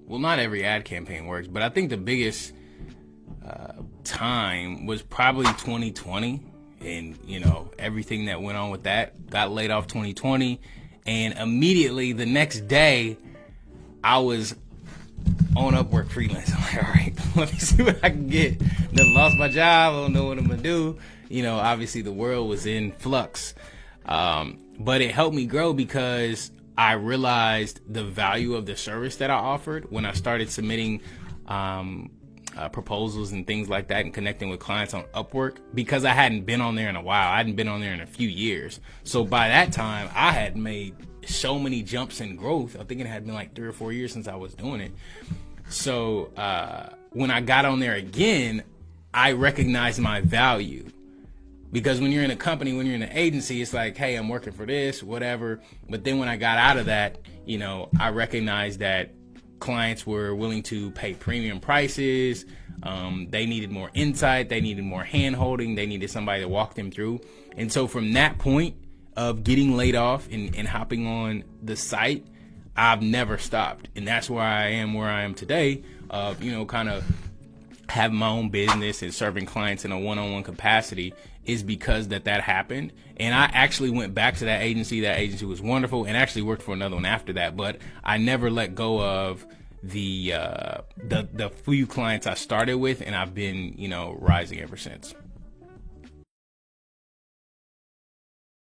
well, not every ad campaign works, but I think the biggest time was probably 2020, and everything that went on with that. Got laid off 2020, and immediately the next day I was on Upwork freelance. I'm like, all right, let me see what I can get. Then lost my job. I don't know what I'm gonna do. Obviously the world was in flux, but it helped me grow because I realized the value of the service that I offered when I started submitting proposals and things like that and connecting with clients on Upwork, because I hadn't been on there in a while. I hadn't been on there in a few years. So by that time, I had made so many jumps in growth. I think it had been like 3 or 4 years since I was doing it. So when I got on there again, I recognized my value. Because when you're in a company, when you're in an agency, it's like, hey, I'm working for this, whatever. But then when I got out of that, I recognized that clients were willing to pay premium prices. They needed more insight. They needed more hand holding. They needed somebody to walk them through. And so from that point of getting laid off and hopping on the site, I've never stopped. And that's where I am today, of, kind of having my own business and serving clients in a one-on-one capacity, is because that happened. And I actually went back to that agency. That agency was wonderful, and actually worked for another one after that. But I never let go of the few clients I started with, and I've been, rising ever since.